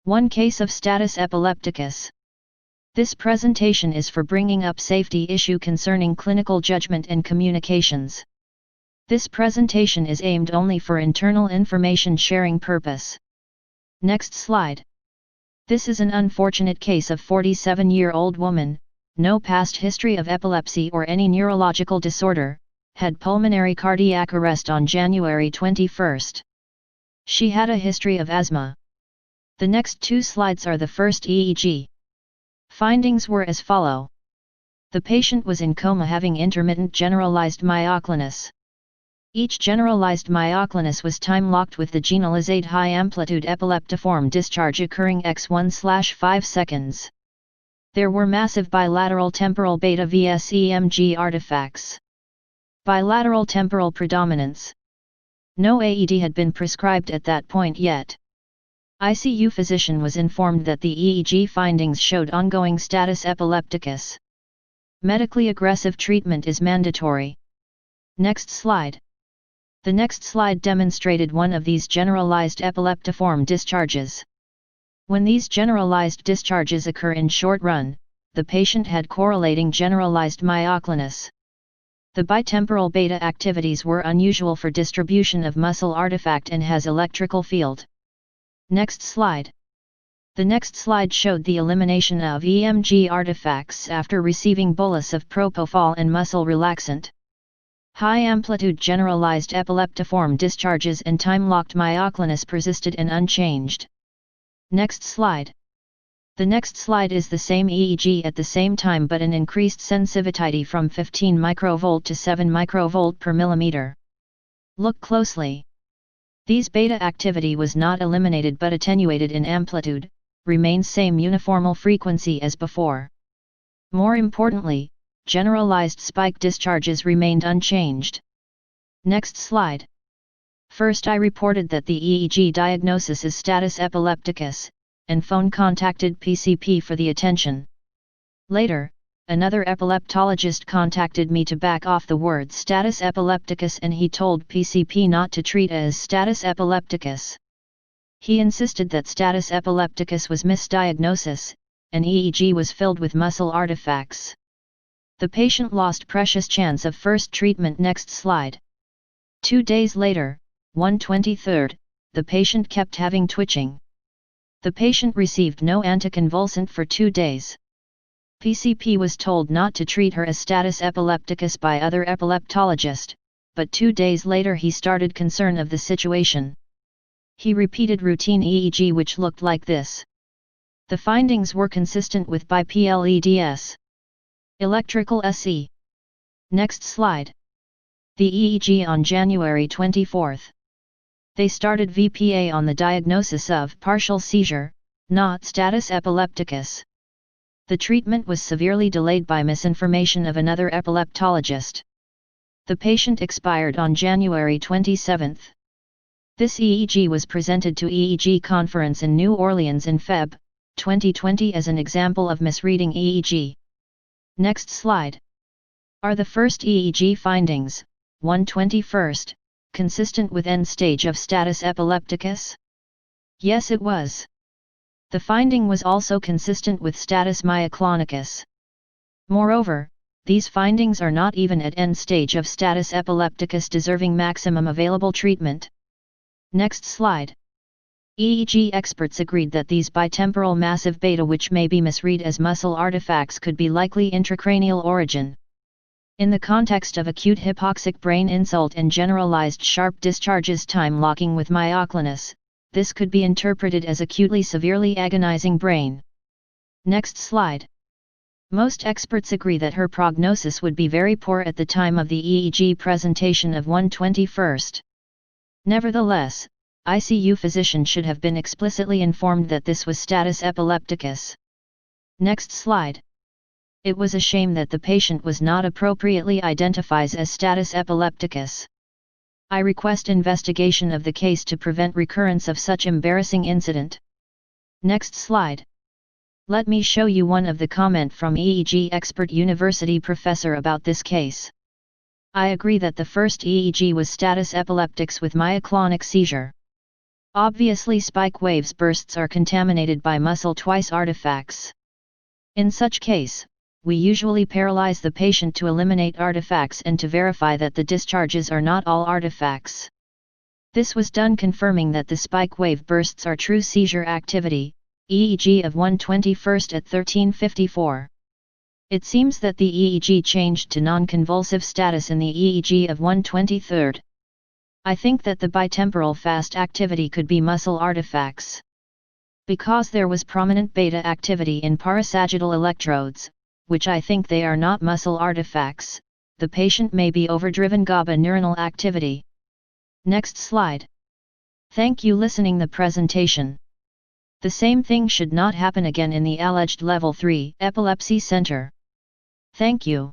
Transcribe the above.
One case of status epilepticus. This presentation is for bringing up safety issue concerning clinical judgment and communications. This presentation is aimed only for internal information sharing purpose. Next slide. This is an unfortunate case of 47-year-old woman, no past history of epilepsy or any neurological disorder, had pulmonary cardiac arrest on January 21. She had a history of asthma. The next two slides are the first EEG. Findings were as follow. The patient was in coma having intermittent generalized myoclonus. Each generalized myoclonus was time-locked with the generalized high-amplitude epileptiform discharge occurring x1/5 seconds. There were massive bilateral temporal beta vs EMG artifacts. Bilateral temporal predominance. No AED had been prescribed at that point yet. ICU physician was informed that the EEG findings showed ongoing status epilepticus. Medically aggressive treatment is mandatory. Next slide. The next slide demonstrated one of these generalized epileptiform discharges. When these generalized discharges occur in short run, the patient had correlating generalized myoclonus. The bitemporal beta activities were unusual for distribution of muscle artifact and has electrical field. Next slide. The next slide showed the elimination of EMG artifacts after receiving bolus of propofol and muscle relaxant. High-amplitude generalized epileptiform discharges and time-locked myoclonus persisted and unchanged. Next slide. The next slide is the same EEG at the same time but an increased sensitivity from 15 microvolt to 7 microvolt per millimeter. Look closely. These beta activity was not eliminated but attenuated in amplitude, remains same uniformal frequency as before. More importantly, generalized spike discharges remained unchanged. Next slide. First I reported that the EEG diagnosis is status epilepticus, and phone contacted PCP for the attention. Later, another epileptologist contacted me to back off the word status epilepticus and he told PCP not to treat as status epilepticus. He insisted that status epilepticus was misdiagnosis, and EEG was filled with muscle artifacts. The patient lost precious chance of first treatment. Next slide. 2 days later, 1/23, the patient kept having twitching. The patient received no anticonvulsant for 2 days. PCP was told not to treat her as status epilepticus by other epileptologist, but 2 days later he started concern of the situation. He repeated routine EEG which looked like this. The findings were consistent with BiPLEDS. Electrical SE. Next slide. The EEG on January 24. They started VPA on the diagnosis of partial seizure, not status epilepticus. The treatment was severely delayed by misinformation of another epileptologist. The patient expired on January 27. This EEG was presented to EEG conference in New Orleans in Feb. 2020 as an example of misreading EEG. Next slide. Are the first EEG findings, 1/21, consistent with end stage of status epilepticus? Yes, it was. The finding was also consistent with status myoclonicus. Moreover, these findings are not even at end stage of status epilepticus deserving maximum available treatment. Next slide. EEG experts agreed that these bitemporal massive beta which may be misread as muscle artifacts could be likely intracranial origin. In the context of acute hypoxic brain insult and generalized sharp discharges time locking with myoclonus, this could be interpreted as acutely severely agonizing brain. Next slide. Most experts agree that her prognosis would be very poor at the time of the EEG presentation of 1/21. Nevertheless, ICU physician should have been explicitly informed that this was status epilepticus. Next slide. It was a shame that the patient was not appropriately identified as status epilepticus. I request investigation of the case to prevent recurrence of such embarrassing incident. Next slide. Let me show you one of the comment from EEG expert university professor about this case. I agree that the first EEG was status epilepticus with myoclonic seizure. Obviously spike waves bursts are contaminated by muscle twice artifacts. In such case, we usually paralyze the patient to eliminate artifacts and to verify that the discharges are not all artifacts. This was done confirming that the spike wave bursts are true seizure activity, EEG of 121st at 1354. It seems that the EEG changed to non-convulsive status in the EEG of 123rd. I think that the bitemporal fast activity could be muscle artifacts. Because there was prominent beta activity in parasagittal electrodes, which I think they are not muscle artifacts, the patient may be overdriven GABA neuronal activity. Next slide. Thank you listening the presentation. The same thing should not happen again in the alleged level 3 epilepsy center. Thank you.